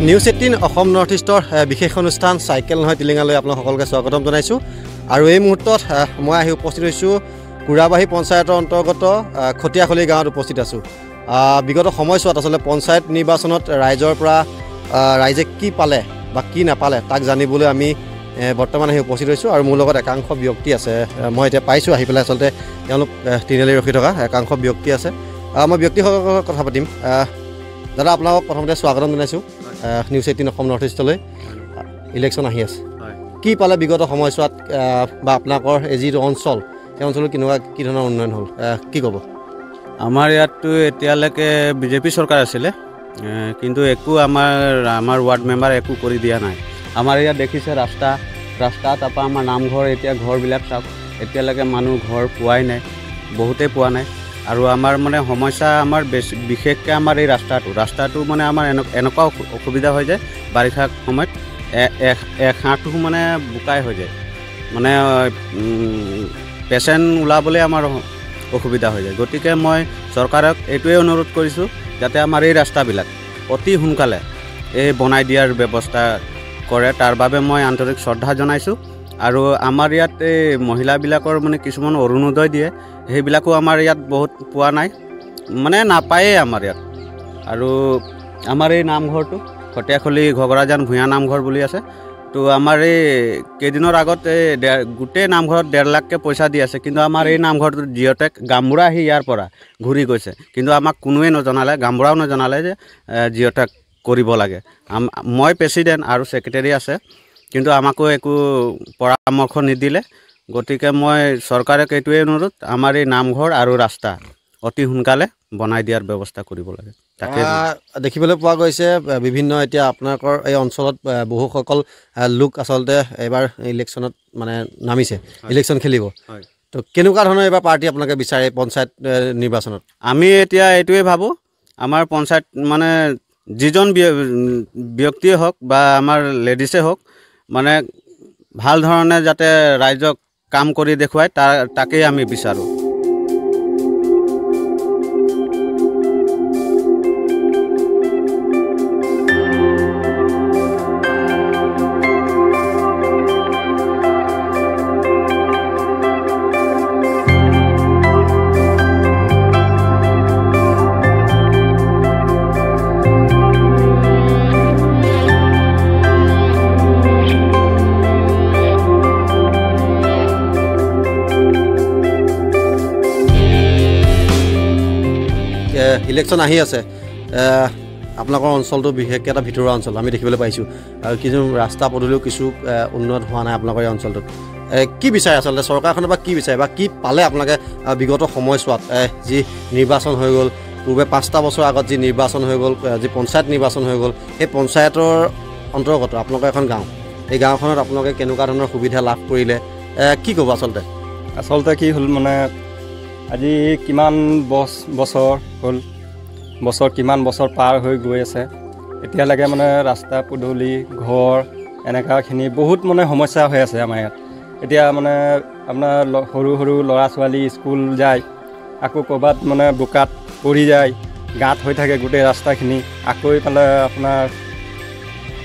News 18 Assam north ইষ্টৰ বিশেষ অনুষ্ঠান চাইকেল নহয় টিলিঙালৈ আপোনাক সকলোকে স্বাগতম জনাইছোঁ আৰু এই মুহূৰ্তত মই আহি উপস্থিত হৈছোঁ কুৰাবাহী পঞ্চায়তৰ অন্তৰ্গত খটিয়াখলি গাঁৱত উপস্থিত আছোঁ বিগত সময়ছোৱাত আচলতে পঞ্চায়ত নিৰ্বাচনত ৰাইজৰ পৰা ৰাইজে কি পালে বা কি নাপালে তাক জানিবলৈ আমি বৰ্তমান আহি উপস্থিত হৈছোঁ আৰু মোৰ লগত একাংশ ব্যক্তি আছে মই এতিয়া পাইছোঁ আহি পেলাই আচলতে তেওঁলোক তিনিআলি ৰখি থকা একাংশ ব্যক্তি আছে মই ব্যক্তিসকলৰ কথা পাতিম দাদা আপোনাক প্ৰথমতে স্বাগতম জনাইছোঁ নিউজ 18 অসম নৰ্থ ইষ্টলৈ ইলেকশ্যন আহি আছে কি পালে বিগত সময়ছোৱাত বা আপোনালোকৰ এই যিটো অঞ্চল সেই অঞ্চলত কেনেকুৱা কি ধৰণৰ উন্নয়ন হ'ল কি ক'ব আমাৰ ইয়াততো এতিয়ালৈকে বিজেপি চৰকাৰ আছিলে কিন্তু একো আমাৰ ৱাৰ্ড মেম্বাৰ একো কৰি দিয়া নাই আমাৰ ইয়াত দেখিছে ৰাস্তা তাৰপৰা আমাৰ নামঘৰ এতিয়া ঘৰবিলাক চাওক এতিয়ালৈকে মানুহ ঘৰ পোৱাই নাই বহুতেই পোৱা নাই আৰু আমাৰ মানে সমস্যা আমাৰ বিশেষকৈ আমাৰ এই ৰাস্তাটো মানে আমাৰ এনেকুৱা অসুবিধা হৈ যায় বাৰিষা সময়ত হাঁহটো মানে বোকাই হৈ যায় মানে পেচেণ্ট ওলাবলৈ আমাৰ অসুবিধা হৈ যায় গতিকে মই চৰকাৰক এইটোৱে অনুৰোধ কৰিছোঁ যাতে আমাৰ এই ৰাস্তাবিলাক অতি সোনকালে এই বনাই দিয়াৰ ব্যৱস্থা কৰে তাৰ বাবে মই আন্তৰিক শ্ৰদ্ধা জনাইছোঁ আৰু আমাৰ ইয়াত এই মহিলাবিলাকৰ মানে কিছুমান অৰুণোদয় দিয়ে সেইবিলাকো আমাৰ ইয়াত বহুত পোৱা নাই মানে নাপায়েই আমাৰ ইয়াত আৰু আমাৰ এই নামঘৰটো খটিয়াখলি ঘগৰাজান ভূঞা নামঘৰ বুলি আছে তো আমাৰ এই কেইদিনৰ আগত এই গোটেই নামঘৰত 1.5 লাখকৈ পইচা দি আছে কিন্তু আমাৰ এই নামঘৰটো জিঅ'টেক গামবুঢ়া আহি ইয়াৰ পৰা ঘূৰি গৈছে কিন্তু আমাক কোনোৱে নজনালে গামবুঢ়াও নজনালে যে জিঅ'টেক কৰিব লাগে মই প্ৰেছিডেণ্ট আৰু ছেক্ৰেটাৰী আছে কিন্তু আমাকো একো পৰামৰ্শ নিদিলে গতিকে মই চৰকাৰক এইটোৱে অনুৰোধ আমাৰ এই নামঘৰ আৰু ৰাস্তা অতি সোনকালে বনাই দিয়াৰ ব্যৱস্থা কৰিব লাগে তাকে দেখিবলৈ পোৱা গৈছে বিভিন্ন এতিয়া আপোনালোকৰ এই অঞ্চলত বহুসকল লোক আচলতে এইবাৰ ইলেকশ্যনত মানে নামিছে ইলেকশ্যন খেলিব তো কেনেকুৱা ধৰণৰ এইবাৰ পাৰ্টি আপোনালোকে বিচাৰে পঞ্চায়ত নিৰ্বাচনত আমি এতিয়া এইটোৱে ভাবোঁ আমাৰ পঞ্চায়ত মানে যিজন ব্যক্তিয়ে হওক বা আমাৰ লেডিছে হওক মানে ভাল ধৰণে যাতে ৰাইজক কাম কৰি দেখুৱায় তাকেই আমি বিচাৰোঁ ইলেকশ্যন আহি আছে আপোনালোকৰ অঞ্চলটো বিশেষকৈ এটা ভিতৰুৱা অঞ্চল আমি দেখিবলৈ পাইছোঁ আৰু কিছু ৰাস্তা পদূলিও কিছু উন্নত হোৱা নাই আপোনালোকৰ এই অঞ্চলটোত কি বিচাৰে আচলতে চৰকাৰখনে বা কি বিচাৰে বা কি পালে আপোনালোকে বিগত সময়ছোৱাত যি নিৰ্বাচন হৈ গ'ল পূৰ্বে 5টা বছৰ আগত যি নিৰ্বাচন হৈ গ'ল যি পঞ্চায়ত নিৰ্বাচন হৈ গ'ল সেই পঞ্চায়তৰ অন্তৰ্গত আপোনালোকৰ এখন গাঁও এই গাঁওখনত আপোনালোকে কেনেকুৱা ধৰণৰ সুবিধা লাভ কৰিলে কি ক'ব আচলতে কি হ'ল মানে আজি কিমান বছৰ হ'ল কিমান বছৰ পাৰ হৈ গৈ আছে এতিয়ালৈকে মানে ৰাস্তা পদূলি ঘৰ এনেকুৱাখিনি বহুত মানে সমস্যা হৈ আছে আমাৰ ইয়াত এতিয়া মানে আপোনাৰ সৰু ল'ৰা ছোৱালী স্কুল যায় আকৌ ক'ৰবাত মানে বোকাত পৰি যায় গাঁত হৈ থাকে গোটেই ৰাস্তাখিনি আকৌ এইফালে আপোনাৰ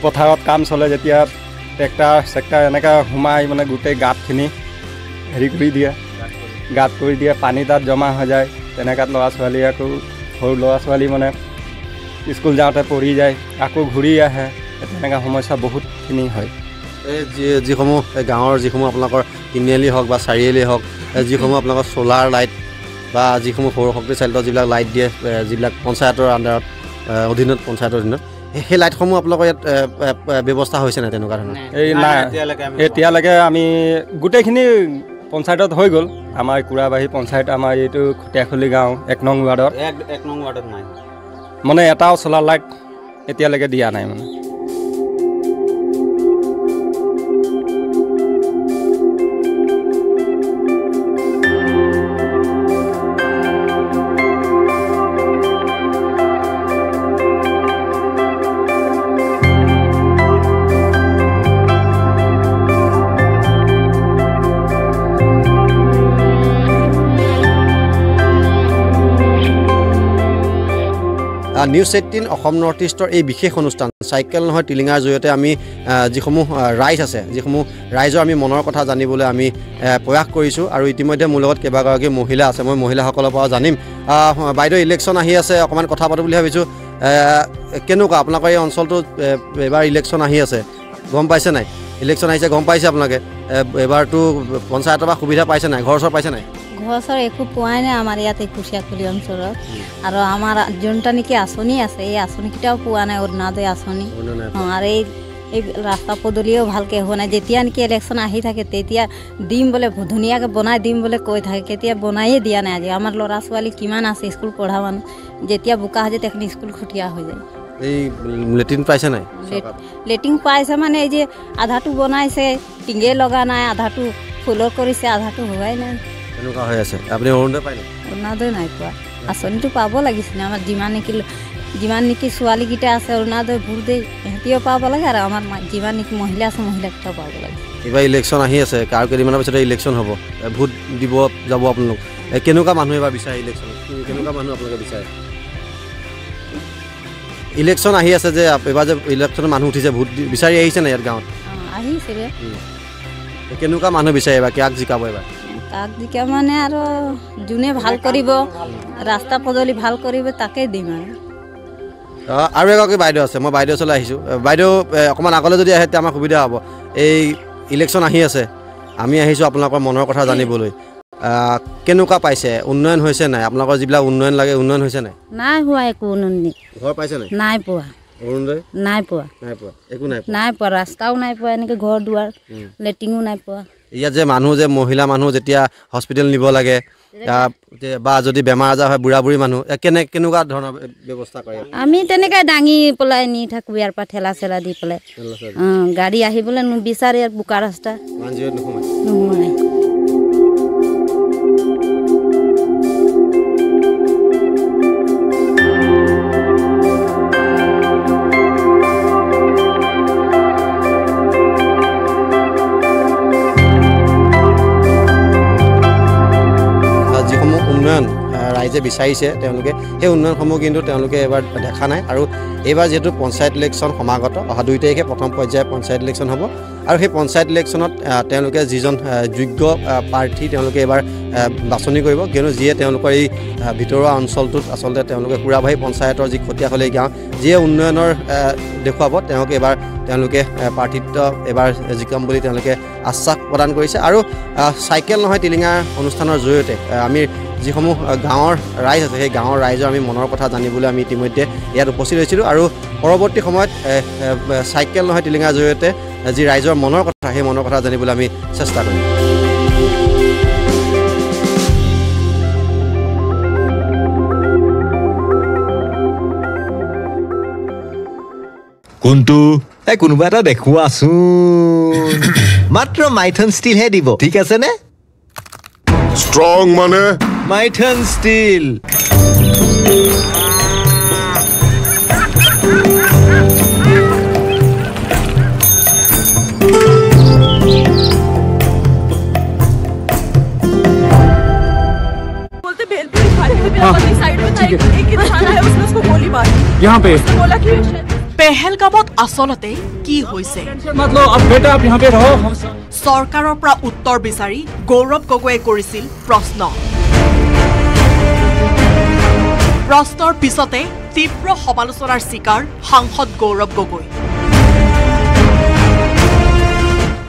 পথাৰত কাম চলে যেতিয়া ট্ৰেক্টাৰ এনেকুৱা সোমাই মানে গোটেই গাঁতখিনি হেৰি কৰি দিয়ে পানী তাত জমা হৈ যায় তেনেকুৱাত ল'ৰা ছোৱালী আকৌ সৰু ল'ৰা ছোৱালী মানে স্কুল যাওঁতে পৰি যায় আকৌ ঘূৰি আহে তেনেকুৱা সমস্যা বহুতখিনি হয় এই যিসমূহ গাঁৱৰ যিসমূহ আপোনালোকৰ তিনিআলি হওক বা চাৰিআলি হওক যিসমূহ আপোনালোকৰ চ'লাৰ লাইট বা যিসমূহ সৌৰশক্তি চালিত যিবিলাক লাইট দিয়ে যিবিলাক পঞ্চায়তৰ আণ্ডাৰত পঞ্চায়তৰ অধীনত সেই লাইটসমূহ আপোনালোকৰ ইয়াত ব্যৱস্থা হৈছে নাই তেনেকুৱা ধৰণৰ এই নাই এতিয়ালৈকে আমি গোটেইখিনি পঞ্চায়তত হৈ গ'ল আমাৰ কুৰাবাহী পঞ্চায়ত আমাৰ এইটো খটিয়াখলি গাঁও 1 নং ৱাৰ্ডত নাই মানে এটাও চ'লাৰ লাইট এতিয়ালৈকে দিয়া নাই মানে নিউজ 18 অসম নৰ্থ ইষ্টৰ এই বিশেষ অনুষ্ঠান চাইকেল নহয় টিলিঙাৰ জৰিয়তে আমি যিসমূহ ৰাইজ আছে যিসমূহ ৰাইজৰ আমি মনৰ কথা জানিবলৈ আমি প্ৰয়াস কৰিছোঁ আৰু ইতিমধ্যে মোৰ লগত কেইবাগৰাকী মহিলা আছে মই মহিলাসকলৰ পৰা জানিম বাইদেউ ইলেকশ্যন আহি আছে অকণমান কথা পাতোঁ বুলি ভাবিছোঁ কেনেকুৱা আপোনালোকৰ এই অঞ্চলটোত এবাৰ ইলেকশ্যন আহি আছে গম পাইছে নাই ইলেকশ্যন আহিছে গম পাইছে আপোনালোকে এবাৰতো পঞ্চায়তৰ পৰা সুবিধা পাইছে নাই ঘৰ চৰ পাইছে নাই ঘৰ চৰ একো পোৱাই নাই আমাৰ ইয়াতে কুচিয়াখুলি অঞ্চলত আৰু আমাৰ যোনটা নেকি আঁচনি আছে এই আঁচনিকেইটাও পোৱা নাই অৰুণোদয় আঁচনি আৰু এই ৰাস্তা পদূলিও ভালকৈ হোৱা নাই যেতিয়া নেকি ইলেকশ্যন আহি থাকে তেতিয়া দিম বোলে ধুনীয়াকৈ বনাই দিম বোলে কৈ থাকে কেতিয়া বনায়ে দিয়া নাই আজি আমাৰ ল'ৰা ছোৱালী কিমান আছে স্কুল পঢ়া মানুহ যেতিয়া বোকা হৈ যায় তেখনি স্কুল খটীয়া হৈ যায় এই লেট্ৰিন পাইছে নাই লেট্ৰিন পাইছে মানে এই যে আধাটো বনাইছে টিঙে লগা নাই আধাটো ফুলৰ কৰিছে আধাটো হোৱাই নাই এনেকুৱা হৈ আছে আপুনি অৰুণোদয় পায় নাই অৰুণোদয় নাই পোৱা আঁচনিটো পাব লাগিছিলে আমাৰ যিমান নেকি ছোৱালীকেইটা আছে অৰুণোদয় ভোট দেই সিহঁতিও পাব লাগে আৰু আমাৰ যিমান নেকি মহিলা আছে মহিলাকেইটাও পাব লাগে এইবাৰ ইলেকশ্যন আহি আছে আৰু কেইদিনমানৰ পিছতে ইলেকশ্যন হ'ব ভোট দিব যাব আপোনালোক কেনেকুৱা মানুহ এইবাৰ বিচাৰে ইলেকশ্যনত কেনেকুৱা মানুহ আপোনালোকে বিচাৰে ইলেকশ্যন আহি আছে যে এইবাৰ যে ইলেকশ্যনত মানুহ উঠিছে ভোট বিচাৰি আহিছে নাই ইয়াত গাঁৱত আহিছিলে কেনেকুৱা মানুহ বিচাৰে এইবাৰ কাক জিকাব এইবাৰ তাক জিকা মানে আৰু যোনে ভাল কৰিব ৰাস্তা পদূলি ভাল কৰিব তাকেই দিম আৰু এগৰাকী বাইদেউ আছে মই বাইদেউ ওচৰলৈ আহিছোঁ বাইদেউ অকণমান আগলৈ যদি আহে তেতিয়া আমাৰ সুবিধা হ'ব এই ইলেকশ্যন আহি আছে আমি আহিছোঁ আপোনালোকৰ মনৰ কথা জানিবলৈ কেনেকুৱা পাইছে উন্নয়ন হৈছে নাই আপোনালোকৰ যিবিলাক উন্নয়ন লাগে উন্নয়ন হৈছে নাই নাই হোৱা একো উন্নয়ন ঘৰ পাইছে নাই নাই পোৱা অৰুণোদয় নাই পোৱা একো নাই পোৱা ৰাস্তাও নাই পোৱা এনেকৈ ঘৰ দুৱাৰ লেট্ৰিনো নাই পোৱা ইয়াত যে মানুহ যে মহিলা মানুহ যেতিয়া হস্পিটেল নিব লাগে বা যদি বেমাৰ আজাৰ হয় বুঢ়া বুঢ়ী মানুহ কেনেকুৱা ধৰণৰ ব্যৱস্থা কৰে আমি তেনেকৈ দাঙি পেলাই নি থাকোঁ ইয়াৰ পৰা ঠেলা চেলা দি পেলাই গাড়ী আহিবলৈ নিবিচাৰে ইয়াত বোকা ৰাস্তা নোসোমাই ৰাইজে বিচাৰিছে তেওঁলোকে সেই উন্নয়নসমূহ কিন্তু তেওঁলোকে এবাৰ দেখা নাই আৰু এইবাৰ যিহেতু পঞ্চায়ত ইলেকশ্যন সমাগত অহা 2 তাৰিখে প্ৰথম পৰ্যায়ৰ পঞ্চায়ত ইলেকশ্যন হ'ব আৰু সেই পঞ্চায়ত ইলেকশ্যনত তেওঁলোকে যিজন যোগ্য প্ৰাৰ্থী তেওঁলোকে এবাৰ বাছনি কৰিব কিয়নো যিয়ে তেওঁলোকৰ এই ভিতৰুৱা অঞ্চলটোত আচলতে তেওঁলোকে কুৰাবাহী পঞ্চায়তৰ যি খটীয়াখলি গাঁও যিয়ে উন্নয়নৰ দেখুৱাব তেওঁলোকে এবাৰ তেওঁলোকে প্ৰাৰ্থিত্ব এবাৰ জিকাম বুলি তেওঁলোকে আশ্বাস প্ৰদান কৰিছে আৰু চাইকেল নহয় টিলিঙা অনুষ্ঠানৰ জৰিয়তে আমি যিসমূহ গাঁৱৰ ৰাইজ আছে সেই গাঁৱৰ ৰাইজৰ আমি মনৰ কথা জানিবলৈ আমি ইতিমধ্যে ইয়াত উপস্থিত হৈছিলোঁ আৰু পৰৱৰ্তী সময়ত চাইকেল নহয় টিলিঙাৰ জৰিয়তে যি ৰাইজৰ মনৰ কথা সেই মনৰ কথা জানিবলৈ আমি চেষ্টা কৰিম কোনটো কোনোবা এটা দেখুৱাচোন মাত্ৰ মাইথন ষ্টিলহে দিব ঠিক আছে নে ষ্ট্ৰং মানে মাইথন ষ্টিল बोलते भेलपुरी खा रहे थे मेरा साइड में था एक इंसान आया उसने उसको गोली मारी यहाँ पे उसने बोला कि পেহেলগামত আসলতে কি হৈছে मतलब अब बेटा आप यहाँ पे रहो हम চৰকাৰৰ পৰা উত্তৰ বিচাৰি গৌৰৱ গগৈয়ে কৰিছিল প্ৰশ্নৰ পিছতে তীব্ৰ সমালোচনাৰ শিকাৰ সাংসদ গৌৰৱ গগৈ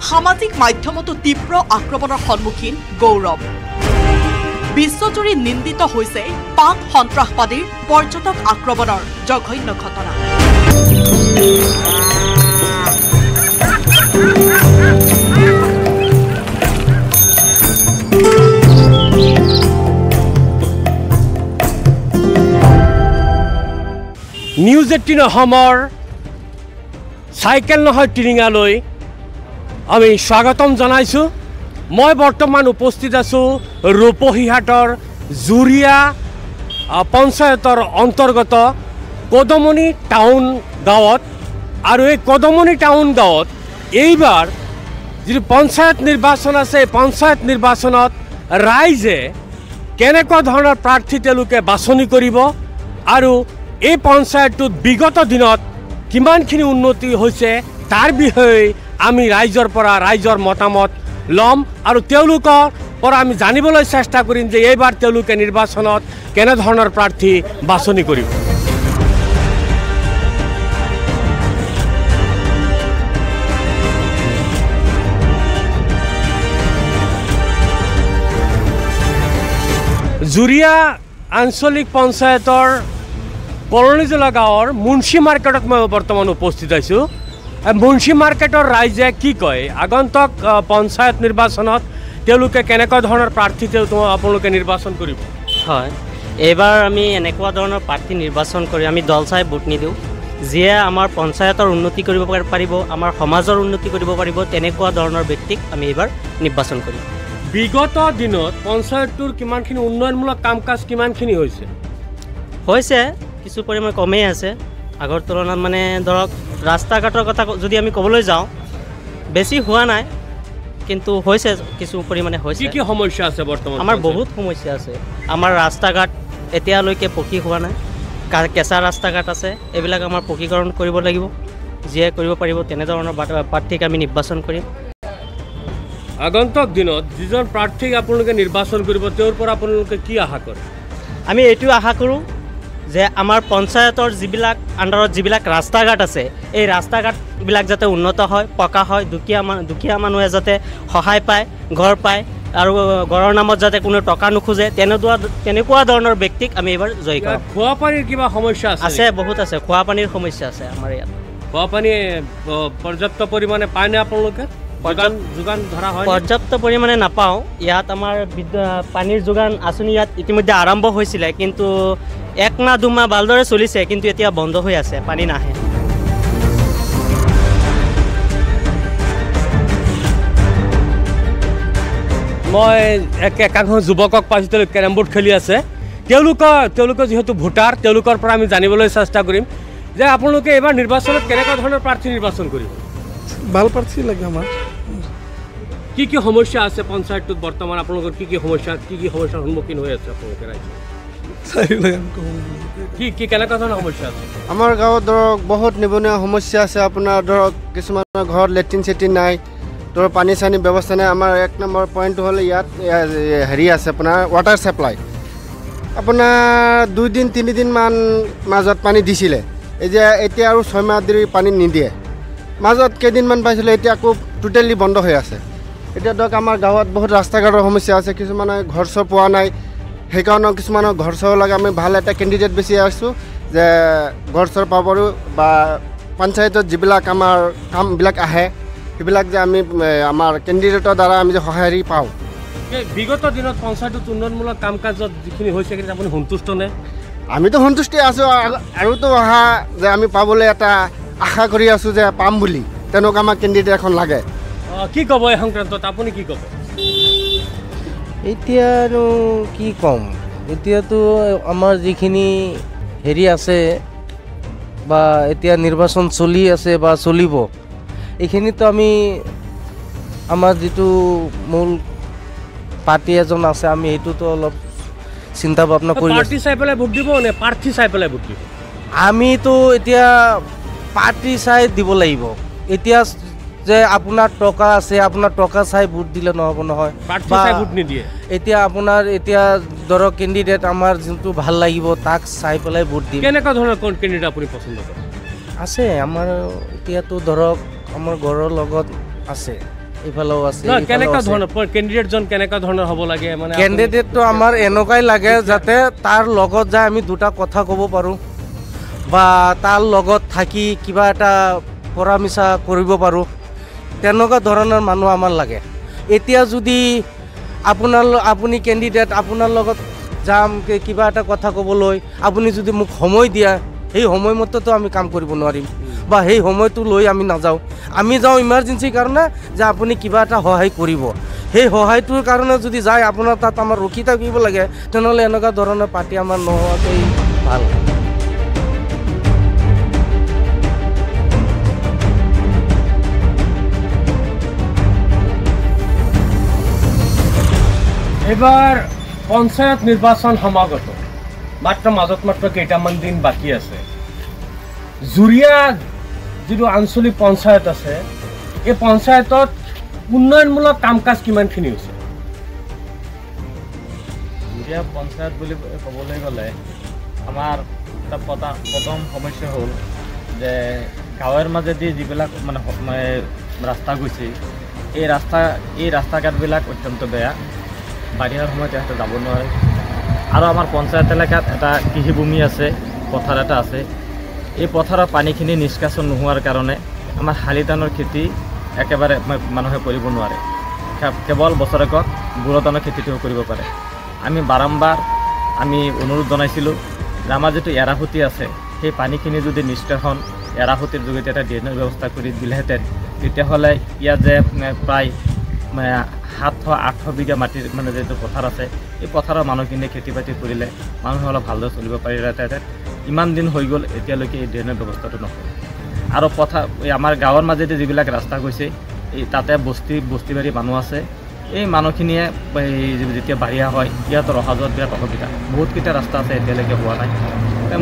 সামাজিক মাধ্যমতো তীব্ৰ আক্ৰমণৰ সন্মুখীন গৌৰৱ বিশ্বজুৰি নিন্দিত হৈছে পাক সন্ত্ৰাসবাদীৰ পৰ্যটক আক্ৰমণৰ জঘন্য ঘটনা নিউজ 18 অসমৰ চাইকেল নহয় টিলিঙালৈ আমি স্বাগতম জনাইছোঁ মই বৰ্তমান উপস্থিত আছোঁ ৰূপহীহাটৰ জুৰিয়া পঞ্চায়তৰ অন্তৰ্গত কদমনি টাউন গাঁৱত আৰু এই কদমনি টাউন গাঁৱত এইবাৰ যিটো পঞ্চায়ত নিৰ্বাচন আছে পঞ্চায়ত নিৰ্বাচনত ৰাইজে কেনেকুৱা ধৰণৰ প্ৰাৰ্থী তেওঁলোকে বাছনি কৰিব আৰু এই পঞ্চায়তটোত বিগত দিনত কিমানখিনি উন্নতি হৈছে তাৰ বিষয়ে আমি ৰাইজৰ মতামত ল'ম আৰু তেওঁলোকৰ পৰা আমি জানিবলৈ চেষ্টা কৰিম যে এইবাৰ তেওঁলোকে নিৰ্বাচনত কেনেধৰণৰ প্ৰাৰ্থী বাছনি কৰিব। জুৰিয়া আঞ্চলিক পঞ্চায়তৰ কলনীজলা গাঁৱৰ মুন্সী মাৰ্কেটত মই বৰ্তমান উপস্থিত আছোঁ। মুন্সী মাৰ্কেটৰ ৰাইজে কি কয় আগন্তুক পঞ্চায়ত নিৰ্বাচনত তেওঁলোকে কেনেকুৱা ধৰণৰ প্ৰাৰ্থী আপোনালোকে নিৰ্বাচন কৰিব? হয়, এইবাৰ আমি এনেকুৱা ধৰণৰ প্ৰাৰ্থী নিৰ্বাচন কৰি আমি দল চাই ভোট নিদিওঁ। যিয়ে আমাৰ পঞ্চায়তৰ উন্নতি কৰিব পাৰিব, আমাৰ সমাজৰ উন্নতি কৰিব পাৰিব, তেনেকুৱা ধৰণৰ ব্যক্তিক আমি এইবাৰ নিৰ্বাচন কৰিম। বিগত দিনত পঞ্চায়তটোৰ কিমানখিনি উন্নয়নমূলক কাম কাজ কিমানখিনি হৈছে? কিছু পৰিমাণে কমেই আছে আগৰ তুলনাত। মানে ধৰক ৰাস্তা ঘাটৰ কথা যদি আমি ক'বলৈ যাওঁ বেছি হোৱা নাই, কিন্তু হৈছে কিছু পৰিমাণে হৈছে। কি সমস্যা আছে বৰ্তমান? আমাৰ বহুত সমস্যা আছে। আমাৰ ৰাস্তা ঘাট এতিয়ালৈকে পকী হোৱা নাই, কেঁচা ৰাস্তা ঘাট আছে। এইবিলাক আমাৰ পকীকৰণ কৰিব লাগিব। যিয়ে কৰিব পাৰিব তেনেধৰণৰ প্ৰাৰ্থীক আমি নিৰ্বাচন কৰিম। আগন্তুক দিনত যিজন প্ৰাৰ্থীক আপোনালোকে নিৰ্বাচন কৰিব তেওঁৰ পৰা আপোনালোকে কি আশা কৰে? আমি এইটো আশা কৰোঁ যে আমাৰ পঞ্চায়তৰ যিবিলাক আণ্ডাৰত যিবিলাক ৰাস্তা ঘাট আছে, এই ৰাস্তা ঘাটবিলাক যাতে উন্নত হয়, পকা হয়, দুখীয়া মানুহে যাতে সহায় পায়, ঘৰ পায় আৰু ঘৰৰ নামত যাতে কোনো টকা নোখোজে, তেনেকুৱা ধৰণৰ ব্যক্তিক আমি এইবাৰ জয়ী কৰিম। খোৱা পানীৰ কিবা সমস্যা আছে? বহুত আছে। খোৱা পানীৰ সমস্যা আছে আমাৰ ইয়াত। খোৱা পানী পৰ্যাপ্ত পৰিমাণে পায়নে আপোনালোকে? যোগান ধৰা হয়? পৰ্যাপ্ত পৰিমাণে নাপাওঁ। ইয়াত আমাৰ পানীৰ যোগান আঁচনি ইয়াত ইতিমধ্যে আৰম্ভ হৈছিলে, কিন্তু 1 মাহ 2 মাহ ভালদৰে চলিছে, কিন্তু এতিয়া বন্ধ হৈ আছে, পানী নাহে। মই একাংশ যুৱকক পাইছোঁ, তেওঁলোকে কেৰম বোৰ্ড খেলি আছে। তেওঁলোকে যিহেতু ভোটাৰ, তেওঁলোকৰ পৰা আমি জানিবলৈ চেষ্টা কৰিম যে আপোনালোকে এইবাৰ নিৰ্বাচনত কেনেকুৱা ধৰণৰ প্ৰাৰ্থী নিৰ্বাচন কৰিব? ভাল প্ৰাৰ্থী লাগে আমাৰ। কি সমস্যা আছে পঞ্চায়তটোত বৰ্তমান? আপোনালোকৰ কি সমস্যাৰ সন্মুখীন হৈ আছে আপোনালোকে ৰাইজে? কেনেকুৱা ধৰণৰ সমস্যা আছে? আমাৰ গাঁৱত ধৰক বহুত নিবনুৱা সমস্যা আছে। আপোনাৰ ধৰক কিছুমানৰ ঘৰত লেট্ৰিন চেট্ৰিন নাই, ধৰক পানী চানী ব্যৱস্থা নাই। আমাৰ 1 নম্বৰ পইণ্টটো হ'লে ইয়াত হেৰি আছে আপোনাৰ ৱাটাৰ ছাপ্লাই। আপোনাৰ 2 দিন 3 দিনমান মাজত পানী দিছিলে, এতিয়া আৰু 6 মাহ ধৰি পানী নিদিয়ে। মাজত কেইদিনমান পাইছিলে, এতিয়া আকৌ টোটেলি বন্ধ হৈ আছে। এতিয়া ধৰক আমাৰ গাঁৱত বহুত ৰাস্তা ঘাটৰ সমস্যা আছে। কিছুমানে ঘৰ চৰ পোৱা নাই, সেইকাৰণে কিছুমানৰ ঘৰ চৰ লাগে। আমি ভাল এটা কেণ্ডিডেট বেছি আছোঁ যে ঘৰ চৰ পাব পাৰোঁ, বা পঞ্চায়তত যিবিলাক আমাৰ কামবিলাক আহে সেইবিলাক যে আমি আমাৰ কেণ্ডিডেটৰ দ্বাৰা আমি যে সহায় পাওঁ। বিগত দিনত পঞ্চায়তত উন্নয়নমূলক কাম কাজত যিখিনি হৈছে আপুনি সন্তুষ্ট নে? আমিতো সন্তুষ্টি আছোঁ, আৰুতো অহা যে আমি পাবলৈ এটা আশা কৰি আছোঁ যে পাম বুলি। তেনেকুৱা আমাক কেণ্ডিডেট এখন লাগে। কি ক'ব এই সংক্ৰান্তত? আপুনি কি ক'ব? এতিয়ানো কি ক'ম, এতিয়াতো আমাৰ যিখিনি হেৰি আছে বা এতিয়া নিৰ্বাচন চলি আছে বা চলিব, এইখিনিতো আমি আমাৰ যিটো মূল পাৰ্টি এজন আছে, আমি সেইটোতো অলপ চিন্তা ভাৱনা কৰি পাৰ্টি চাই পেলাই ভোট দিব নে প্ৰাৰ্থী চাই পেলাই ভোট দিব? আমিতো এতিয়া পাৰ্টি চাই দিব লাগিব। এতিয়া যে আপোনাৰ টকা আছে, আপোনাৰ টকা চাই ভোট দিলে নহ'ব নহয়, প্ৰাৰ্থী চাই ভোট নিদিয়ে। এতিয়া আপোনাৰ এতিয়া ধৰক কেণ্ডিডেট আমাৰ যোনটো ভাল লাগিব তাক চাই পেলাই ভোট দিম। কেনেকুৱা ধৰণৰ কেণ্ডিডেট আপুনি পচন্দ কৰে? আছে আমাৰ এতিয়াতো ধৰক আমাৰ ঘৰৰ লগত আছে, এইফালেও আছে। কেনেকুৱা ধৰণৰ কেণ্ডিডেটজন কেনেকুৱা ধৰণৰ হ'ব লাগে? মানে কেণ্ডিডেটটো আমাৰ এনেকুৱাই লাগে যাতে তাৰ লগত যায় আমি 2টা কথা ক'ব পাৰোঁ, বা তাৰ লগত থাকি কিবা এটা পৰা মিছা কৰিব পাৰোঁ, তেনেকুৱা ধৰণৰ মানুহ আমাৰ লাগে। এতিয়া যদি আপুনি কেণ্ডিডেট, আপোনাৰ লগত যাম কিবা এটা কথা ক'বলৈ, আপুনি যদি মোক সময় দিয়া, সেই সময়মতেতো আমি কাম কৰিব নোৱাৰিম, বা সেই সময়টো লৈ আমি নাযাওঁ। আমি যাওঁ ইমাৰ্জেঞ্চিৰ কাৰণে যে আপুনি কিবা এটা সহায় কৰিব। সেই সহায়টোৰ কাৰণে যদি যায় আপোনাৰ তাত আমাৰ ৰখি থাকিব লাগে, তেনেহ'লে এনেকুৱা ধৰণৰ পাৰ্টি আমাৰ নোহোৱাকৈ ভাল। এবাৰ পঞ্চায়েত নিৰ্বাচন সমাগত। মাত্ৰ কেইটামান দিন বাকী আছে জুৰিয়া যিটো আঞ্চলিক পঞ্চায়ত আছে এই পঞ্চায়তত উন্নয়নমূলক কাম কাজ কিমানখিনি হৈছে জুৰিয়া পঞ্চায়ত বুলি ক'বলৈ গ'লে আমাৰ এটা প্ৰথম সমস্যা হ'ল যে গাঁৱৰ মাজেদি যিবিলাক মানে ৰাস্তা গৈছে এই ৰাস্তা ঘাটবিলাক অত্যন্ত বেয়া বাৰিষাৰ সময়ত ইয়াতে যাব নোৱাৰে আৰু আমাৰ পঞ্চায়ত এলেকাত এটা কৃষিভূমি আছে পথাৰ এটা আছে এই পথাৰৰ পানীখিনি নিষ্কাশন নোহোৱাৰ কাৰণে আমাৰ শালি ধানৰ খেতি একেবাৰে মানুহে কৰিব নোৱাৰে কেৱল বছৰেকত বুঢ়া ধানৰ খেতিটো কৰিব পাৰে আমি বাৰম্বাৰ অনুৰোধ জনাইছিলোঁ যে আমাৰ যিটো এৰাসুতি আছে সেই পানীখিনি যদি নিষ্কাশন এৰাসুতিৰ যোগেদি এটা ড্ৰেইনৰ ব্যৱস্থা কৰি দিলেহেঁতেন তেতিয়াহ'লে ইয়াত যে প্ৰায় 700-800 বিঘা মাটিৰ মানে যিটো পথাৰ আছে এই পথাৰৰ মানুহখিনিয়ে খেতি বাতি কৰিলে মানুহে অলপ ভালদৰে চলিব পাৰিলেহেঁতেন ইমান দিন হৈ গ'ল এতিয়ালৈকে এই ড্ৰেইনৰ ব্যৱস্থাটো নহয় আৰু আমাৰ গাঁৱৰ মাজেদি যিবিলাক ৰাস্তা গৈছে এই তাতে বস্তি বাৰী মানুহ আছে এই মানুহখিনিয়ে যেতিয়া বাৰিষা হয় ইয়াতৰ অহা যোৱাত বিৰাট অসুবিধা বহুতকেইটা ৰাস্তা আছে এতিয়ালৈকে হোৱা নাই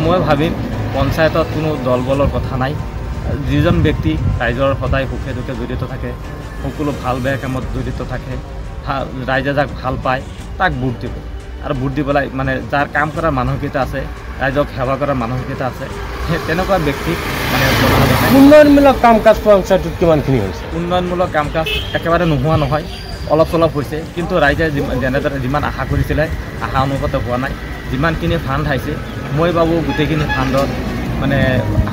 মই ভাবিম পঞ্চায়তত কোনো দল বলৰ কথা নাই যিজন ব্যক্তি ৰাইজৰ সদায় সুখে দুখে জড়িত থাকে সকলো ভাল বেয়া কামত জড়িত থাকে ৰাইজে যাক ভাল পায় তাক ভোট দিব আৰু ভোট দি পেলাই মানে যাৰ কাম কৰাৰ মানসিকতা আছে ৰাইজক সেৱা কৰাৰ মানসিকতা আছে সেই তেনেকুৱা ব্যক্তিক মানে উন্নয়নমূলক কাম কাজ পঞ্চায়তত কিমানখিনি হৈছে উন্নয়নমূলক কাম কাজ একেবাৰে নোহোৱা নহয় অলপ চলপ হৈছে কিন্তু ৰাইজে যেনেদৰে যিমান আশা কৰিছিলে আশা অনুপাতে হোৱা নাই যিমানখিনি ফাণ্ড আহিছে মই ভাবোঁ গোটেইখিনি ফাণ্ডত মানে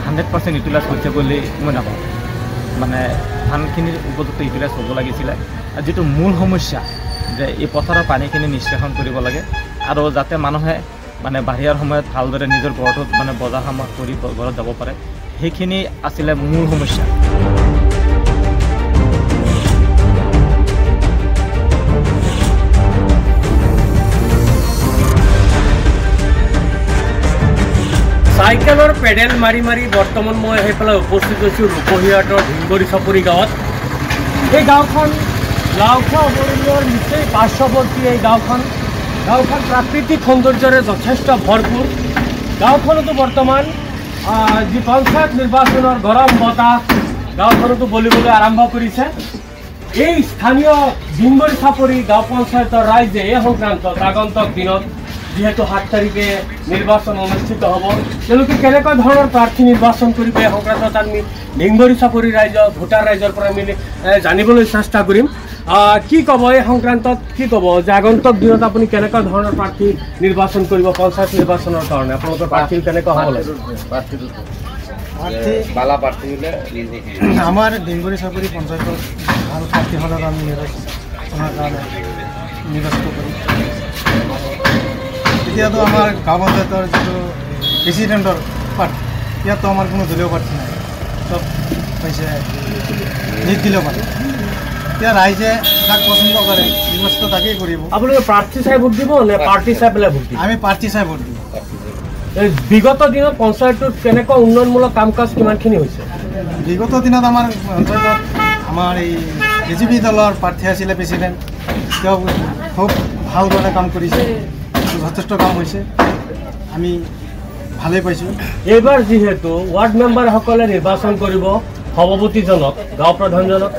100% ইউটিলাইজ হৈছে বুলি মই নাপাওঁ মানে ধানখিনিৰ উপযুক্ত ইউটিলাইজ হ'ব লাগিছিলে আৰু যিটো মূল সমস্যা যে এই পথাৰৰ পানীখিনি নিষ্কাশন কৰিব লাগে আৰু যাতে মানুহে মানে বাৰিষাৰ সময়ত ভালদৰে নিজৰ ঘৰটোত মানে বজাৰ সমাৰ কৰি ঘৰত যাব পাৰে সেইখিনি আছিলে মূল সমস্যা চাইকেলৰ পেডেল মাৰি বৰ্তমান মই সেইফালে উপস্থিত হৈছোঁ ৰূপহীয়াতৰ ঢিংগৰি চাপৰি গাঁৱত এই গাঁওখন লাওখোৱা অভয়াৰণ্যৰ নিচেই পাৰ্শ্বৱৰ্তী এই গাঁওখন প্ৰাকৃতিক সৌন্দৰ্যৰে যথেষ্ট ভৰপূৰ গাঁওখনতো বৰ্তমান যি পঞ্চায়ত নিৰ্বাচনৰ গৰম বতাহ গাঁওখনতো বলিবলৈ আৰম্ভ কৰিছে এই স্থানীয় ঢিংগৰি চাপৰি গাঁও পঞ্চায়তৰ ৰাইজে এই সংক্ৰান্তত আগন্তুক দিনত যিহেতু 7 তাৰিখে নিৰ্বাচন অনুষ্ঠিত হ'ব তেওঁলোকে কেনেকুৱা ধৰণৰ প্ৰাৰ্থী নিৰ্বাচন কৰিব এই সংক্ৰান্তত আমি ঢিংগৰি চাপৰি ৰাইজৰ ভোটাৰ ৰাইজৰ পৰা আমি জানিবলৈ চেষ্টা কৰিম কি ক'ব এই সংক্ৰান্তত কি ক'ব যে আগন্তুক দিনত আপুনি কেনেকুৱা ধৰণৰ প্ৰাৰ্থী নিৰ্বাচন কৰিব পঞ্চায়ত নিৰ্বাচনৰ কাৰণে আপোনালোকৰ প্ৰাৰ্থী কেনেকুৱা হ'ব লাগে আমাৰ ঢিংগৰি চাপৰি পঞ্চায়তৰ ভাল প্ৰাৰ্থীখনক আমি নিৰ্বাচনৰ কাৰণে নিৰ্বাচিত কৰিম এতিয়াতো আমাৰ গাঁও পঞ্চায়তৰ যিটো প্ৰেচিডেণ্টৰ প্ৰাৰ্থী ইয়াতো আমাৰ কোনো দলীয় প্ৰাৰ্থী নাই চব হৈছে নিৰ্দলীয় প্ৰাৰ্থী এতিয়া ৰাইজে যাক পচন্দ কৰে নিৰ্বাচিত তাকেই কৰিব আপোনালোকে প্ৰাৰ্থী চাই ভোট দিব নে পাৰ্টি চাই পেলাই ভোট দিব আমি প্ৰাৰ্থী চাই ভোট দিম বিগত দিনত পঞ্চায়তটোত কেনেকুৱা উন্নয়নমূলক কাম কাজ কিমানখিনি হৈছে বিগত দিনত আমাৰ পঞ্চায়তত আমাৰ এই BJP দলৰ প্ৰাৰ্থী আছিলে প্ৰেচিডেণ্ট তেওঁ খুব ভালদৰে কাম কৰিছে যথেষ্ট কাম হৈছে আমি ভালেই পাইছোঁ এইবাৰ যিহেতু ৱাৰ্ড মেম্বাৰসকলে নিৰ্বাচন কৰিব সভাপতিজনক গাঁও প্ৰধানজনক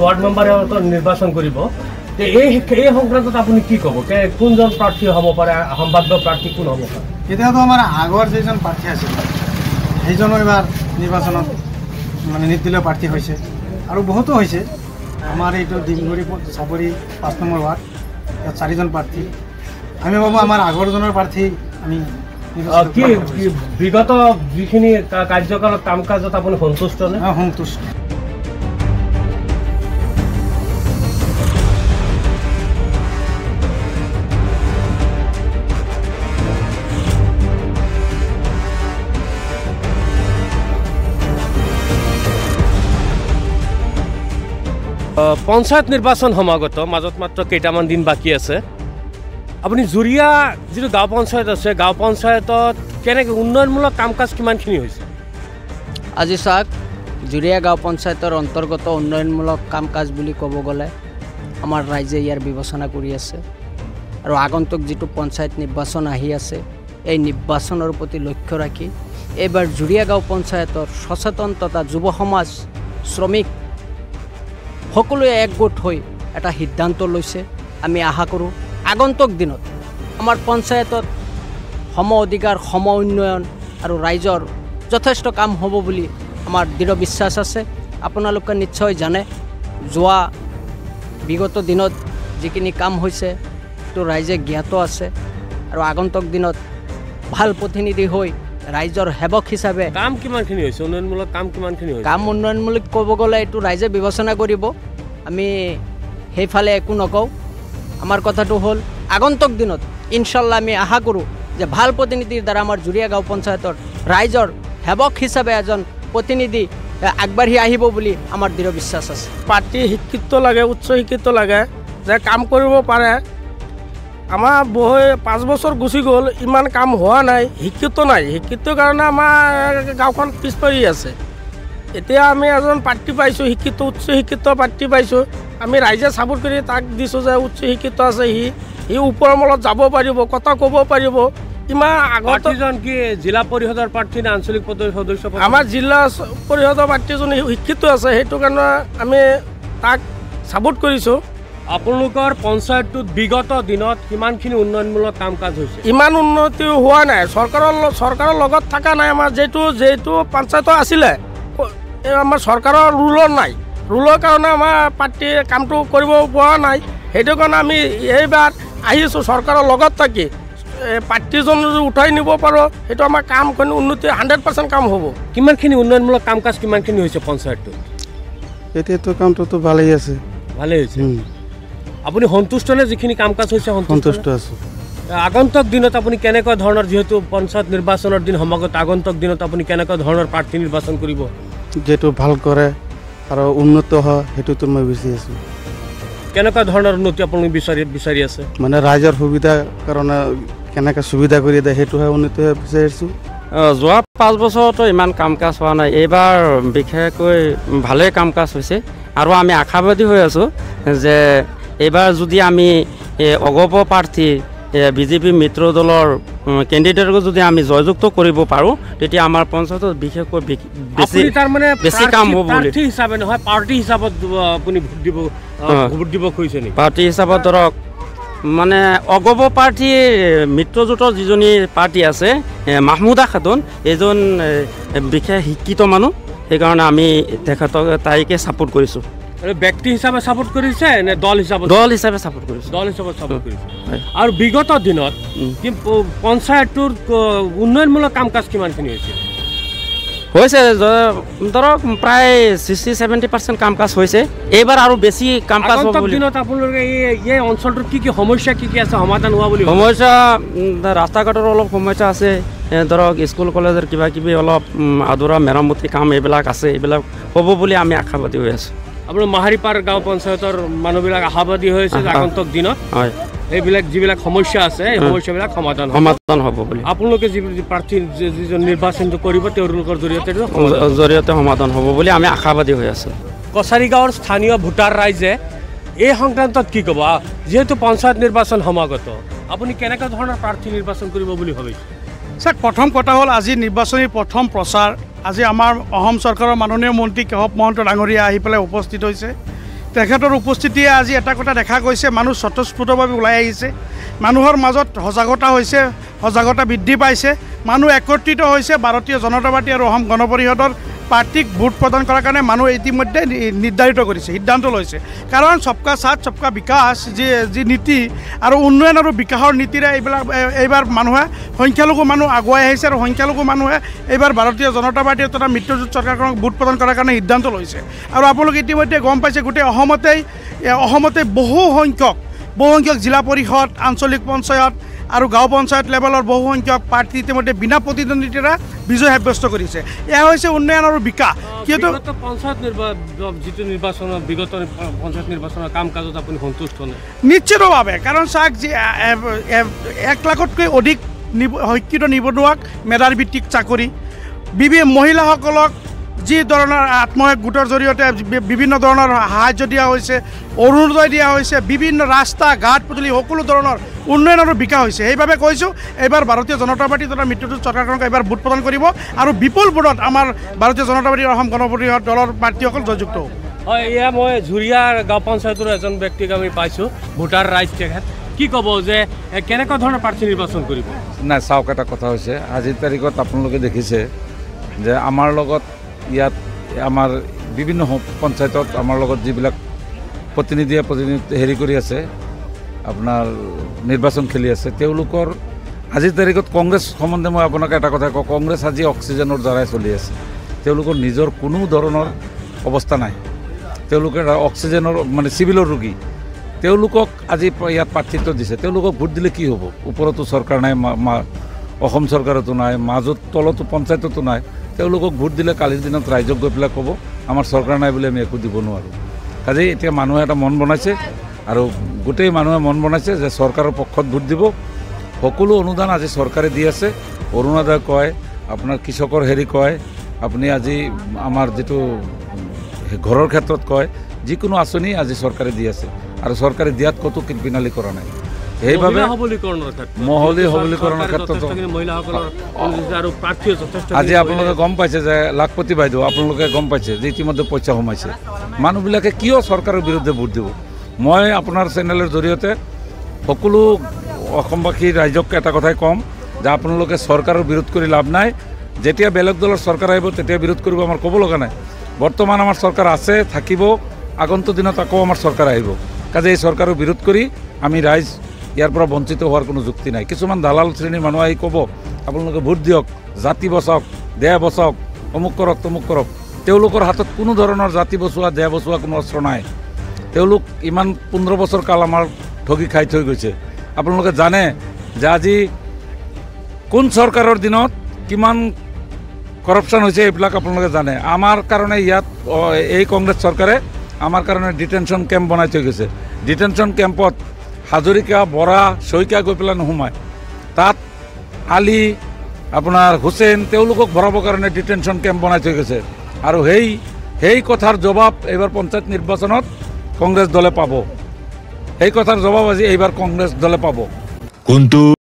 ৱাৰ্ড মেম্বাৰে নিৰ্বাচন কৰিব এই সংক্ৰান্তত আপুনি কি ক'ব কোনজন প্ৰাৰ্থী হ'ব পাৰে সম্ভাৱ্য প্ৰাৰ্থী কোন হ'ব পাৰে এতিয়াতো আমাৰ আগৰ যিজন প্ৰাৰ্থী আছিল সেইজনো এইবাৰ নিৰ্বাচনত মানে নিৰ্দলীয় প্ৰাৰ্থী হৈছে আৰু বহুতো হৈছে আমাৰ এইটো ঢিংগৰি চাপৰি 5 নম্বৰ ৱাৰ্ড ইয়াত 4জন প্ৰাৰ্থী আমি ভাবোঁ আমাৰ আগৰজনৰ প্ৰাৰ্থী আমি কি বিগত যিখিনি কাৰ্যকালত কাম কাজত আপুনি সন্তুষ্ট নে সন্তুষ্ট পঞ্চায়ত নিৰ্বাচন সমাগত মাজত মাত্ৰ কেইটামান দিন বাকী আছে আপুনি জুৰিয়া যিটো গাঁও পঞ্চায়ত আছে গাঁও পঞ্চায়তত কেনেকৈ উন্নয়নমূলক কাম কাজ কিমানখিনি হৈছে আজি চাওক জুৰিয়া গাঁও পঞ্চায়তৰ অন্তৰ্গত উন্নয়নমূলক কাম কাজ বুলি ক'ব গ'লে আমাৰ ৰাইজে ইয়াৰ বিবেচনা কৰি আছে আৰু আগন্তুক যিটো পঞ্চায়ত নিৰ্বাচন আহি আছে এই নিৰ্বাচনৰ প্ৰতি লক্ষ্য ৰাখি এইবাৰ জুৰিয়া গাঁও পঞ্চায়তৰ সচেতন তথা যুৱ সমাজ শ্ৰমিক সকলোৱে একগোট হৈ এটা সিদ্ধান্ত লৈছে আমি আশা কৰোঁ আগন্তুক দিনত আমাৰ পঞ্চায়তত সম অধিকাৰ সম উন্নয়ন আৰু ৰাইজৰ যথেষ্ট কাম হ'ব বুলি আমাৰ দৃঢ় বিশ্বাস আছে আপোনালোকে নিশ্চয় জানে যোৱা বিগত দিনত যিখিনি কাম হৈছে তো ৰাইজে জ্ঞাত আছে আৰু আগন্তুক দিনত ভাল প্ৰতিনিধি হৈ ৰাইজৰ সেৱক হিচাপে কাম কিমানখিনি হৈছে উন্নয়নমূলক কাম কিমানখিনি হৈছে কাম উন্নয়নমূলক ক'ব গ'লে এইটো ৰাইজে বিবেচনা কৰিব আমি সেইফালে একো নকওঁ আমাৰ কথাটো হ'ল আগন্তুক দিনত ইনশাল্লাহ আমি আশা কৰোঁ যে ভাল প্ৰতিনিধিৰ দ্বাৰা আমাৰ জুৰিয়া গাঁও পঞ্চায়তৰ ৰাইজৰ সেৱক হিচাপে এজন প্ৰতিনিধি আগবাঢ়ি আহিব বুলি আমাৰ দৃঢ় বিশ্বাস আছে পাৰ্টি শিক্ষিত লাগে উচ্চ শিক্ষিত লাগে যে কাম কৰিব পাৰে আমাৰ 5 বছৰ গুচি গ'ল ইমান কাম হোৱা নাই শিক্ষিত নাই শিক্ষিত কাৰণে আমাৰ গাঁওখন পিছ পৰি আছে এতিয়া আমি এজন পাৰ্টি পাইছোঁ শিক্ষিত উচ্চ শিক্ষিত পাৰ্টি পাইছোঁ আমি ৰাইজে চাপোৰ্ট কৰি তাক দিছোঁ যে উচ্চ শিক্ষিত আছে সি ওপৰৰ মলত যাব পাৰিব কথা ক'ব পাৰিব ইমান আগত কি জিলা পৰিষদৰ প্ৰাৰ্থী নে আঞ্চলিক সদস্য আমাৰ জিলা পৰিষদৰ প্ৰাৰ্থীজন শিক্ষিত আছে সেইটো কাৰণে আমি তাক ছাপোৰ্ট কৰিছোঁ আপোনালোকৰ পঞ্চায়তটোত বিগত দিনত কিমানখিনি উন্নয়নমূলক কাম কাজ হৈছে ইমান উন্নতি হোৱা নাই চৰকাৰৰ লগত থকা নাই আমাৰ যিটো পঞ্চায়ত আছিলে আমাৰ চৰকাৰৰ ৰুলৰ নাই ৰুলৰ কাৰণে আমাৰ পাৰ্টীয়ে কামটো কৰিব পৰা নাই সেইটো কাৰণে আমি এইবাৰ আহিছোঁ চৰকাৰৰ লগত থাকি পাৰ্টীজন যদি উঠাই নিব পাৰোঁ সেইটো আমাৰ কামখিনি উন্নতি 100% কাম হ'ব কিমানখিনি উন্নয়নমূলক কাম কাজ কিমানখিনি হৈছে পঞ্চায়তটোত এতিয়াতো কামটোতো ভালেই আছে ভালেই হৈছে আপুনি সন্তুষ্ট নে যিখিনি কাম কাজ হৈছে সন্তুষ্ট আছোঁ আগন্তুক দিনত আপুনি কেনেকুৱা ধৰণৰ যিহেতু পঞ্চায়ত নিৰ্বাচনৰ দিন সমাগত আগন্তুক দিনত আপুনি কেনেকুৱা ধৰণৰ প্ৰাৰ্থী নিৰ্বাচন কৰিব যিটো ভাল কৰে আৰু উন্নত হয় সেইটোতো মই বিচাৰি আছোঁ কেনেকুৱা ধৰণৰ উন্নতি আপুনি বিচাৰি আছে মানে ৰাইজৰ সুবিধাৰ কাৰণে কেনেকৈ সুবিধা কৰি দিয়ে সেইটোহে উন্নতি বিচাৰিছোঁ যোৱা 5 বছৰতো ইমান কাম কাজ হোৱা নাই এইবাৰ বিশেষকৈ ভালেই কাম কাজ হৈছে আৰু আমি আশাবাদী হৈ আছোঁ যে এইবাৰ যদি আমি অগপ প্ৰাৰ্থী বিজেপি মিত্ৰ দলৰ কেণ্ডিডেটক যদি আমি জয়যুক্ত কৰিব পাৰোঁ তেতিয়া আমাৰ পঞ্চায়তত বিশেষকৈ বেছি কাম হ'ব বুলি হিচাপে নহয় পাৰ্টি হিচাপত আপুনি ভোট দিব খুজিছে নেকি পাৰ্টি হিচাপত ধৰক মানে অগপ প্ৰাৰ্থীৰ মিত্ৰজোঁটৰ যিজনী পাৰ্টি আছে মাহমুদা খাতুন এইজন বিশেষ শিক্ষিত মানুহ সেইকাৰণে আমি তেখেতক তাইকে ছাপোৰ্ট কৰিছোঁ ব্যক্তি হিচাপে ছাপোৰ্ট কৰিছে নে দল হিচাপে ছাপোৰ্ট কৰিছে ছাপোৰ্ট কৰিছে আৰু বিগত দিনত পঞ্চায়তটোৰ উন্নয়নমূলক কাম কাজ কিমানখিনি হৈছে ধৰক প্ৰায় 60-70% কাম কাজ হৈছে এইবাৰ আৰু বেছি কাম কাজ হ'ব বুলি দিনত আপোনালোকে এই অঞ্চলটোৰ কি সমস্যা কি আছে সমাধান হোৱা বুলি সমস্যা ৰাস্তা ঘাটৰ অলপ সমস্যা আছে ধৰক স্কুল কলেজৰ কিবা কিবি অলপ আধৰুৱা মেৰামতি কাম এইবিলাক আছে এইবিলাক হ'ব বুলি আমি আশাবাদী হৈ আছোঁ আপোনাৰ মাহাৰীপাৰ গাঁও পঞ্চায়তৰ মানুহবিলাক আশাবাদী হৈ আছে আগন্তুক দিনত হয় এইবিলাক যিবিলাক সমস্যা আছে এই সমস্যাবিলাক সমাধান হ'ব বুলি আপোনালোকে যি প্ৰাৰ্থী যিজন নিৰ্বাচনটো কৰিব তেওঁলোকৰ জৰিয়তে সমাধান হ'ব বুলি আমি আশাবাদী হৈ আছোঁ কছাৰী গাঁৱৰ স্থানীয় ভোটাৰ ৰাইজে এই সংক্ৰান্তত কি ক'ব যিহেতু পঞ্চায়ত নিৰ্বাচন সমাগত আপুনি কেনেকুৱা ধৰণৰ প্ৰাৰ্থী নিৰ্বাচন কৰিব বুলি ভাবিছে স্যাৰ প্ৰথম কথা হ'ল আজি নিৰ্বাচনী প্ৰথম প্ৰচাৰ আজি আমাৰ অসম চৰকাৰৰ মাননীয় মন্ত্ৰী কেশৱ মহন্ত ডাঙৰীয়া আহি পেলাই উপস্থিত হৈছে তেখেতৰ উপস্থিতিয়ে আজি এটা কথা দেখা গৈছে মানুহ স্বতঃস্ফূৰ্তভাৱে ওলাই আহিছে মানুহৰ মাজত সজাগতা বৃদ্ধি পাইছে মানুহ একত্ৰিত হৈছে ভাৰতীয় জনতা পাৰ্টি আৰু অসম গণ পৰিষদৰ পাৰ্টিক ভোট প্ৰদান কৰাৰ কাৰণে মানুহ ইতিমধ্যে নিৰ্ধাৰিত কৰিছে সিদ্ধান্ত লৈছে কাৰণ সবকা সাথ সবকা বিকাশ যি নীতি আৰু উন্নয়ন আৰু বিকাশৰ নীতিৰে এইবাৰ মানুহে সংখ্যালঘু মানুহ আগুৱাই আহিছে আৰু সংখ্যালঘু মানুহে এইবাৰ ভাৰতীয় জনতা পাৰ্টি তথা মিত্ৰজোঁট চৰকাৰখনক ভোট প্ৰদান কৰাৰ কাৰণে সিদ্ধান্ত লৈছে আৰু আপোনালোকে ইতিমধ্যে গম পাইছে গোটেই অসমতে বহু সংখ্যক জিলা পৰিষদ আঞ্চলিক পঞ্চায়ত আৰু গাঁও পঞ্চায়ত লেভেলৰ বহু সংখ্যক প্ৰাৰ্থী ইতিমধ্যে বিনা প্ৰতিদ্বন্দ্বিতাৰে বিজয় সাব্যস্ত কৰিছে এয়া হৈছে উন্নয়ন আৰু বিকাশ কিন্তু যিটো নিৰ্বাচনৰ বিগত পঞ্চায়ত নিৰ্বাচনৰ কাম কাজত আপুনি সন্তুষ্ট নে নিশ্চিতভাৱে কাৰণ চাওক যি 1 লাখতকৈ অধিক শিক্ষিত নিবনুৱাক মেধাৰ ভিত্তিক চাকৰি মহিলাসকলক যি ধৰণৰ আত্মসহায়ক গোটৰ জৰিয়তে বিভিন্ন ধৰণৰ সাহায্য দিয়া হৈছে, অৰুণোদয় দিয়া হৈছে, বিভিন্ন ৰাস্তা ঘাট পদূলি সকলো ধৰণৰ উন্নয়ন আৰু বিকাশ হৈছে। সেইবাবে কৈছোঁ এইবাৰ ভাৰতীয় জনতা পাৰ্টি তথা মিত্ৰজোঁট চৰকাৰখনক এইবাৰ ভোট প্ৰদান কৰিব আৰু বিপুল ভোটত আমাৰ ভাৰতীয় জনতা পাৰ্টীৰ অসম গণ পৰিষদ দলৰ প্ৰাৰ্থীসকল জয়যুক্ত হ'ব। হয়, এয়া মই ঝুৰিয়া গাঁও পঞ্চায়তৰ এজন ব্যক্তিক আমি পাইছোঁ, ভোটাৰ ৰাইজ তেখেত। কি ক'ব যে কেনেকুৱা ধৰণৰ প্ৰাৰ্থী নিৰ্বাচন কৰিব? নাই, চাওক, এটা কথা হৈছে, আজিৰ তাৰিখত আপোনালোকে দেখিছে যে আমাৰ লগত ইয়াত আমাৰ বিভিন্ন পঞ্চায়তত আমাৰ লগত যিবিলাক প্ৰতিনিধিয়ে হেৰি কৰি আছে, আপোনাৰ নিৰ্বাচন খেলি আছে, তেওঁলোকৰ আজিৰ তাৰিখত কংগ্ৰেছ সম্বন্ধে মই আপোনাক এটা কথা কওঁ, কংগ্ৰেছ আজি অক্সিজেনৰ দ্বাৰাই চলি আছে। তেওঁলোকৰ নিজৰ কোনো ধৰণৰ অৱস্থা নাই। তেওঁলোকে অক্সিজেনৰ মানে চিভিলৰ ৰোগী, তেওঁলোকক আজি ইয়াত প্ৰাৰ্থিত্ব দিছে। তেওঁলোকক ভোট দিলে কি হ'ব? ওপৰতো চৰকাৰ নাই, অসম চৰকাৰতো নাই, মাজত তলতো পঞ্চায়ততো নাই। তেওঁলোকক ভোট দিলে কালিৰ দিনত ৰাইজক গৈ পেলাই ক'ব আমাৰ চৰকাৰ নাই বুলি আমি একো দিব নোৱাৰোঁ। কাজেই এতিয়া মানুহে এটা মন বনাইছে আৰু গোটেই মানুহে মন বনাইছে যে চৰকাৰৰ পক্ষত ভোট দিব। সকলো অনুদান আজি চৰকাৰে দি আছে। অৰুণোদয় কয়, আপোনাৰ কৃষকৰ হেৰি কয়, আপুনি আজি আমাৰ যিটো ঘৰৰ ক্ষেত্ৰত কয়, যিকোনো আঁচনি আজি চৰকাৰে দি আছে আৰু চৰকাৰে দিয়াত ক'তো কৃপণালি কৰা নাই। সেইবাবে মহিলা সবলীকৰণৰ ক্ষেত্ৰত আজি আপোনালোকে গম পাইছে যে লাখপতি বাইদেউ, আপোনালোকে গম পাইছে যে ইতিমধ্যে পইচা সোমাইছে। মানুহবিলাকে কিয় চৰকাৰৰ বিৰুদ্ধে ভোট দিব? মই আপোনাৰ চেনেলৰ জৰিয়তে সকলো অসমবাসী ৰাইজক এটা কথাই ক'ম যে আপোনালোকে চৰকাৰৰ বিৰোধ কৰি লাভ নাই। যেতিয়া বেলেগ দলৰ চৰকাৰ আহিব তেতিয়া বিৰোধ কৰিব আমাৰ ক'ব লগা নাই। বৰ্তমান আমাৰ চৰকাৰ আছে, থাকিব, আগন্তুক দিনত আকৌ আমাৰ চৰকাৰ আহিব। কাজে এই চৰকাৰৰ বিৰোধ কৰি আমি ৰাইজ ইয়াৰ পৰা বঞ্চিত হোৱাৰ কোনো যুক্তি নাই। কিছুমান দালাল শ্ৰেণীৰ মানুহ আহি ক'ব আপোনালোকে ভোট দিয়ক, জাতি বচাওক, দেহ বচাওক, অমুক কৰক তমুক কৰক। তেওঁলোকৰ হাতত কোনো ধৰণৰ জাতি বচোৱা, দেহ বচোৱা কোনো অস্ত্ৰ নাই। তেওঁলোক ইমান 15 বছৰ কাল আমাৰ ঠগি খাই থৈ গৈছে। আপোনালোকে জানে যে আজি কোন চৰকাৰৰ দিনত কিমান কৰাপশ্যন হৈছে, এইবিলাক আপোনালোকে জানে। আমাৰ কাৰণে ইয়াত এই কংগ্ৰেছ চৰকাৰে আমাৰ কাৰণে ডিটেনশ্যন কেম্প বনাই থৈ গৈছে। ডিটেনশ্যন কেম্পত হাজৰিকা, বৰা, শইকীয়া গৈ পেলাই নোসোমায়। তাত আলি, আপোনাৰ হুছেইন, তেওঁলোকক ভৰাবৰ কাৰণে ডিটেনশ্যন কেম্প বনাই থৈ গৈছে। আৰু সেই কথাৰ জবাব এইবাৰ পঞ্চায়ত নিৰ্বাচনত কংগ্ৰেছ দলে পাব। সেই কথাৰ জবাব আজি এইবাৰ কংগ্ৰেছ দলে পাব। কোনটো